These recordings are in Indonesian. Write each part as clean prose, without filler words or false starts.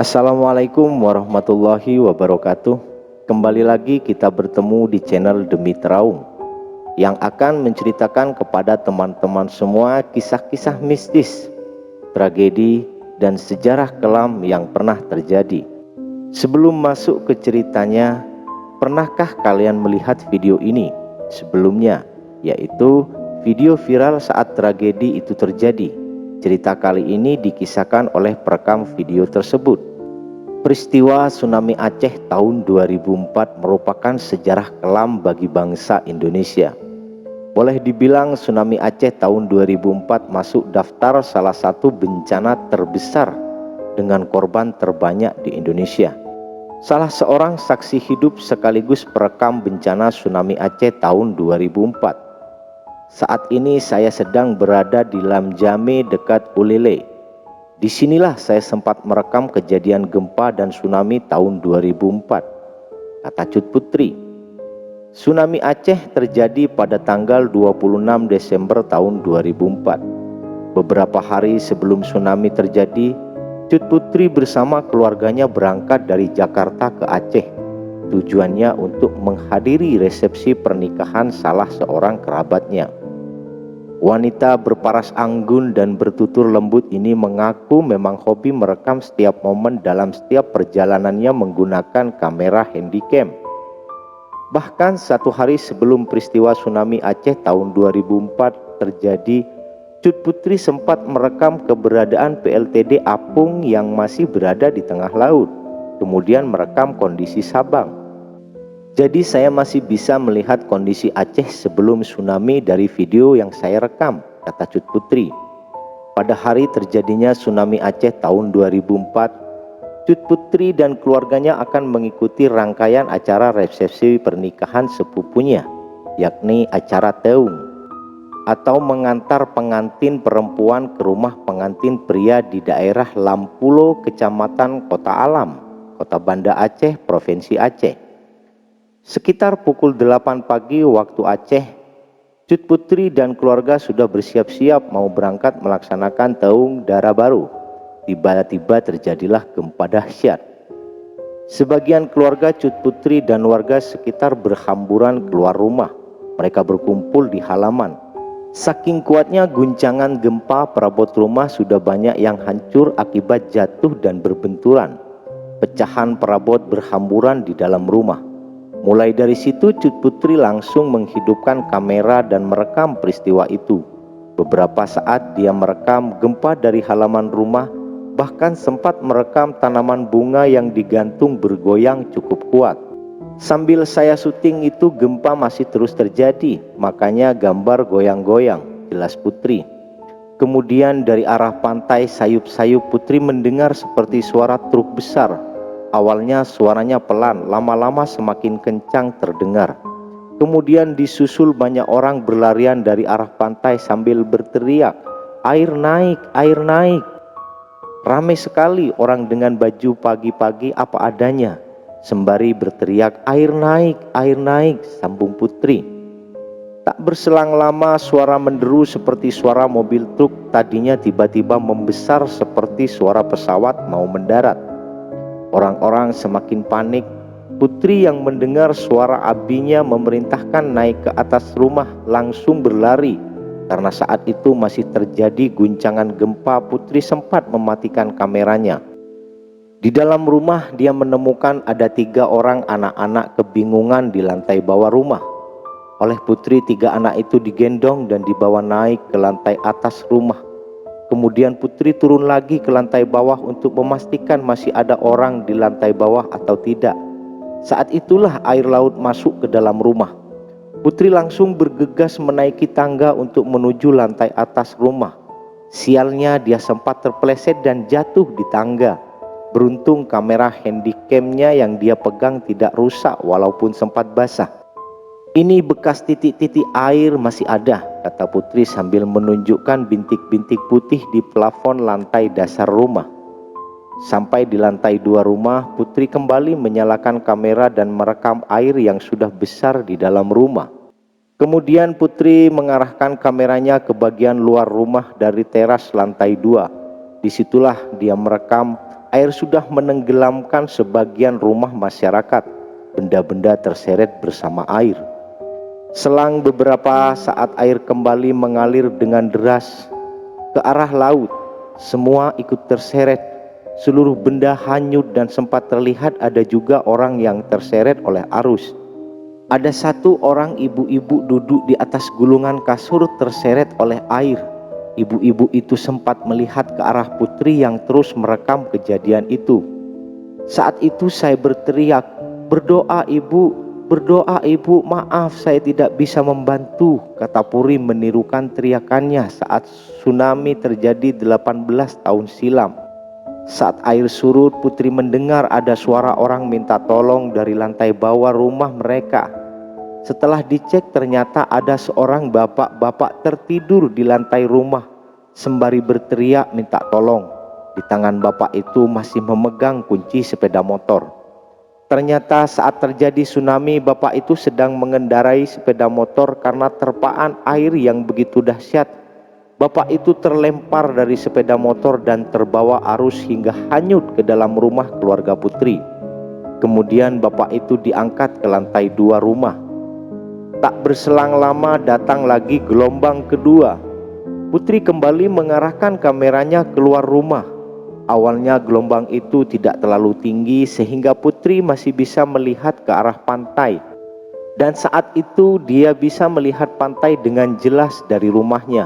Assalamualaikum warahmatullahi wabarakatuh. Kembali lagi kita bertemu di channel Demi Teraung yang akan menceritakan kepada teman-teman semua kisah-kisah mistis, tragedi, dan sejarah kelam yang pernah terjadi. Sebelum masuk ke ceritanya, pernahkah kalian melihat video ini sebelumnya, yaitu video viral saat tragedi itu terjadi? Cerita kali ini dikisahkan oleh perekam video tersebut. Peristiwa tsunami Aceh tahun 2004 merupakan sejarah kelam bagi bangsa Indonesia. Boleh dibilang tsunami Aceh tahun 2004 masuk daftar salah satu bencana terbesar dengan korban terbanyak di Indonesia. Salah seorang saksi hidup sekaligus perekam bencana tsunami Aceh tahun 2004. Saat ini saya sedang berada di Lamjame dekat Ulele. Disinilah saya sempat merekam kejadian gempa dan tsunami tahun 2004, kata Cut Putri. Tsunami Aceh terjadi pada tanggal 26 Desember tahun 2004. Beberapa hari sebelum tsunami terjadi, Cut Putri bersama keluarganya berangkat dari Jakarta ke Aceh. Tujuannya untuk menghadiri resepsi pernikahan salah seorang kerabatnya. Wanita berparas anggun dan bertutur lembut ini mengaku memang hobi merekam setiap momen dalam setiap perjalanannya menggunakan kamera handycam. Bahkan satu hari sebelum peristiwa tsunami Aceh tahun 2004 terjadi, Cut Putri sempat merekam keberadaan PLTD apung yang masih berada di tengah laut, kemudian merekam kondisi Sabang. Jadi saya masih bisa melihat kondisi Aceh sebelum tsunami dari video yang saya rekam, kata Cut Putri. Pada hari terjadinya tsunami Aceh tahun 2004, Cut Putri dan keluarganya akan mengikuti rangkaian acara resepsi pernikahan sepupunya, yakni acara teung, atau mengantar pengantin perempuan ke rumah pengantin pria di daerah Lampulo, Kecamatan Kota Alam, Kota Banda Aceh, Provinsi Aceh. Sekitar pukul 8 pagi waktu Aceh, Cut Putri dan keluarga sudah bersiap-siap mau berangkat melaksanakan teung dara baru. Tiba-tiba terjadilah gempa dahsyat. Sebagian keluarga Cut Putri dan warga sekitar berhamburan keluar rumah. Mereka berkumpul di halaman. Saking kuatnya guncangan gempa, perabot rumah sudah banyak yang hancur akibat jatuh dan berbenturan. Pecahan perabot berhamburan di dalam rumah. Mulai dari situ Cut Putri langsung menghidupkan kamera dan merekam peristiwa itu. Beberapa saat dia merekam gempa dari halaman rumah, bahkan sempat merekam tanaman bunga yang digantung bergoyang cukup kuat. Sambil saya syuting itu gempa masih terus terjadi, makanya gambar goyang-goyang, jelas Putri. Kemudian dari arah pantai sayup-sayup Putri mendengar seperti suara truk besar. Awalnya suaranya pelan, lama-lama semakin kencang terdengar. Kemudian disusul banyak orang berlarian dari arah pantai sambil berteriak, "Air naik, air naik!" Ramai sekali orang dengan baju pagi-pagi apa adanya, sembari berteriak, air naik," sambung Putri. Tak berselang lama suara menderu seperti suara mobil truk tadinya tiba-tiba membesar seperti suara pesawat mau mendarat. Orang-orang semakin panik. Putri yang mendengar suara abinya memerintahkan naik ke atas rumah langsung berlari. Karena saat itu masih terjadi guncangan gempa, Putri sempat mematikan kameranya. Di dalam rumah dia menemukan ada 3 orang anak-anak kebingungan di lantai bawah rumah. Oleh Putri 3 anak itu digendong dan dibawa naik ke lantai atas rumah. Kemudian Putri turun lagi ke lantai bawah untuk memastikan masih ada orang di lantai bawah atau tidak. Saat itulah air laut masuk ke dalam rumah. Putri langsung bergegas menaiki tangga untuk menuju lantai atas rumah. Sialnya dia sempat terpeleset dan jatuh di tangga. Beruntung kamera handycamnya yang dia pegang tidak rusak walaupun sempat basah. "Ini bekas titik-titik air masih ada," kata Putri sambil menunjukkan bintik-bintik putih di plafon lantai dasar rumah. Sampai di lantai 2 rumah, Putri kembali menyalakan kamera dan merekam air yang sudah besar di dalam rumah. Kemudian Putri mengarahkan kameranya ke bagian luar rumah dari teras lantai 2. Disitulah dia merekam air sudah menenggelamkan sebagian rumah masyarakat. Benda-benda terseret bersama air. Selang beberapa saat air kembali mengalir dengan deras ke arah laut. Semua ikut terseret. Seluruh benda hanyut dan sempat terlihat ada juga orang yang terseret oleh arus. Ada satu orang ibu-ibu duduk di atas gulungan kasur terseret oleh air. Ibu-ibu itu sempat melihat ke arah putri yang terus merekam kejadian itu. Saat itu saya berteriak, "Berdoa ibu, berdoa ibu, maaf saya tidak bisa membantu," kata Puri menirukan teriakannya saat tsunami terjadi 18 tahun silam. Saat air surut, Putri mendengar ada suara orang minta tolong dari lantai bawah rumah mereka. Setelah dicek ternyata ada seorang bapak-bapak tertidur di lantai rumah sembari berteriak minta tolong. Di tangan bapak itu masih memegang kunci sepeda motor. Ternyata saat terjadi tsunami, bapak itu sedang mengendarai sepeda motor karena terpaan air yang begitu dahsyat. Bapak itu terlempar dari sepeda motor dan terbawa arus hingga hanyut ke dalam rumah keluarga Putri. Kemudian bapak itu diangkat ke lantai 2 rumah. Tak berselang lama datang lagi gelombang kedua. Putri kembali mengarahkan kameranya keluar rumah. Awalnya gelombang itu tidak terlalu tinggi sehingga Putri masih bisa melihat ke arah pantai. Dan saat itu dia bisa melihat pantai dengan jelas dari rumahnya.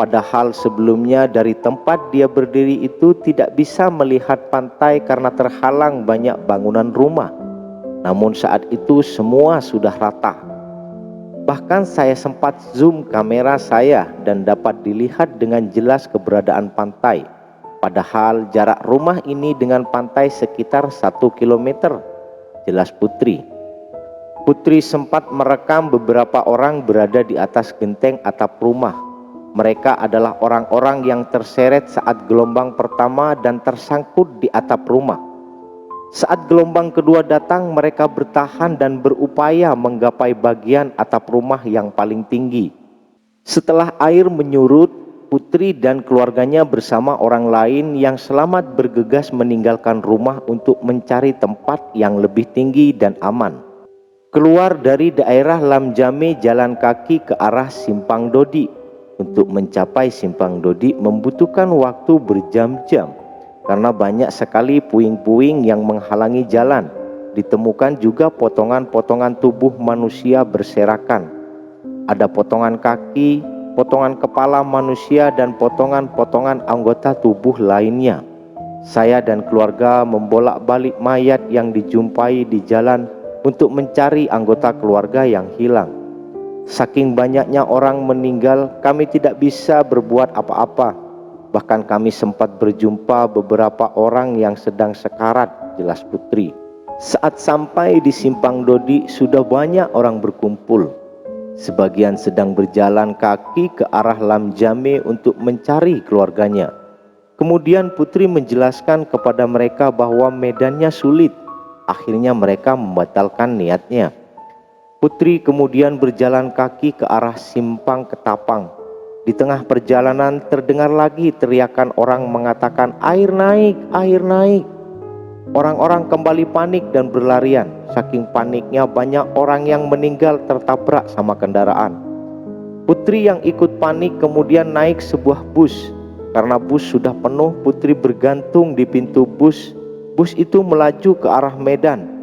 Padahal sebelumnya dari tempat dia berdiri itu tidak bisa melihat pantai karena terhalang banyak bangunan rumah. Namun saat itu semua sudah rata. Bahkan saya sempat zoom kamera saya dan dapat dilihat dengan jelas keberadaan pantai. Padahal jarak rumah ini dengan pantai sekitar 1 kilometer. Jelas Putri. Putri sempat merekam beberapa orang berada di atas genteng atap rumah. Mereka adalah orang-orang yang terseret saat gelombang pertama dan tersangkut di atap rumah. Saat gelombang kedua datang, mereka bertahan dan berupaya menggapai bagian atap rumah yang paling tinggi. Setelah air menyurut, Putri dan keluarganya bersama orang lain yang selamat bergegas meninggalkan rumah untuk mencari tempat yang lebih tinggi dan aman. Keluar dari daerah Lamjame jalan kaki ke arah Simpang Dodi. Untuk mencapai Simpang Dodi membutuhkan waktu berjam-jam. Karena banyak sekali puing-puing yang menghalangi jalan. Ditemukan juga potongan-potongan tubuh manusia berserakan. Ada potongan kaki, potongan kepala manusia, dan potongan-potongan anggota tubuh lainnya. Saya dan keluarga membolak-balik mayat yang dijumpai di jalan untuk mencari anggota keluarga yang hilang. Saking banyaknya orang meninggal, kami tidak bisa berbuat apa-apa. Bahkan kami sempat berjumpa beberapa orang yang sedang sekarat, jelas Putri. Saat sampai di Simpang Dodi, sudah banyak orang berkumpul. Sebagian sedang berjalan kaki ke arah Lamjame untuk mencari keluarganya. Kemudian Putri menjelaskan kepada mereka bahwa medannya sulit. Akhirnya mereka membatalkan niatnya. Putri kemudian berjalan kaki ke arah Simpang Ketapang. Di tengah perjalanan terdengar lagi teriakan orang mengatakan, "Air naik, air naik." Orang-orang kembali panik dan berlarian. Saking paniknya banyak orang yang meninggal tertabrak sama kendaraan. Putri yang ikut panik kemudian naik sebuah bus. Karena bus sudah penuh, Putri bergantung di pintu bus. Bus itu melaju ke arah Medan.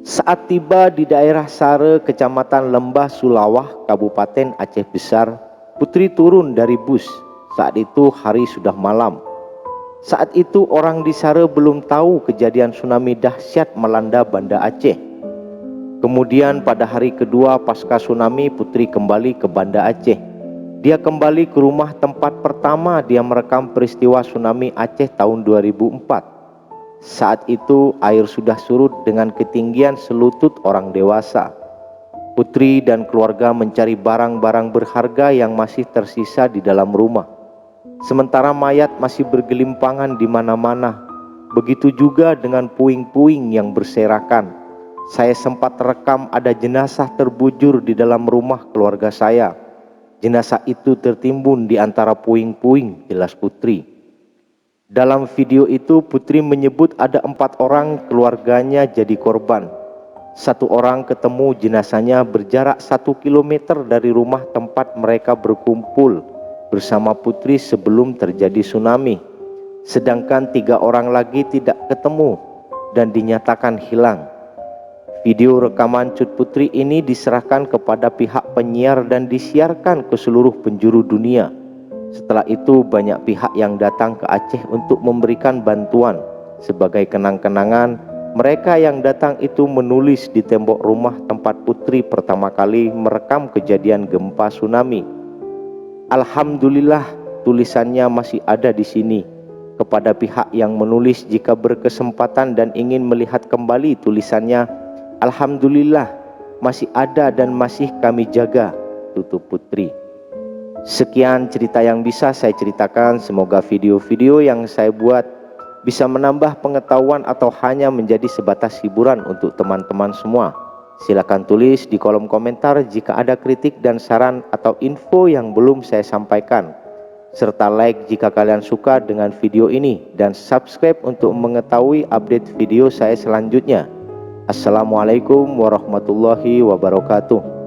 Saat tiba di daerah Sare, Kecamatan Lembah Sulawah, Kabupaten Aceh Besar, Putri turun dari bus. Saat itu hari sudah malam. Saat itu orang di Sare belum tahu kejadian tsunami dahsyat melanda Banda Aceh. Kemudian pada hari kedua pasca tsunami, Putri kembali ke Banda Aceh. Dia kembali ke rumah tempat pertama dia merekam peristiwa tsunami Aceh tahun 2004. Saat itu air sudah surut dengan ketinggian selutut orang dewasa. Putri dan keluarga mencari barang-barang berharga yang masih tersisa di dalam rumah. Sementara mayat masih bergelimpangan di mana-mana. Begitu juga dengan puing-puing yang berserakan. Saya sempat rekam ada jenazah terbujur di dalam rumah keluarga saya. Jenazah itu tertimbun di antara puing-puing, jelas Putri. Dalam video itu Putri menyebut ada 4 orang keluarganya jadi korban. 1 orang ketemu jenazahnya berjarak 1 kilometer dari rumah tempat mereka berkumpul bersama Putri sebelum terjadi tsunami. Sedangkan 3 orang lagi tidak ketemu dan dinyatakan hilang. Video rekaman Cut Putri ini diserahkan kepada pihak penyiar dan disiarkan ke seluruh penjuru dunia. Setelah itu banyak pihak yang datang ke Aceh untuk memberikan bantuan. Sebagai kenang-kenangan, mereka yang datang itu menulis di tembok rumah tempat Putri pertama kali merekam kejadian gempa tsunami. Alhamdulillah, tulisannya masih ada di sini. Kepada pihak yang menulis, jika berkesempatan dan ingin melihat kembali tulisannya, alhamdulillah masih ada dan masih kami jaga, tutup Putri. Sekian cerita yang bisa saya ceritakan. Semoga video-video yang saya buat bisa menambah pengetahuan atau hanya menjadi sebatas hiburan untuk teman-teman semua. Silakan tulis di kolom komentar jika ada kritik dan saran atau info yang belum saya sampaikan. Serta like jika kalian suka dengan video ini dan subscribe untuk mengetahui update video saya selanjutnya. Assalamualaikum warahmatullahi wabarakatuh.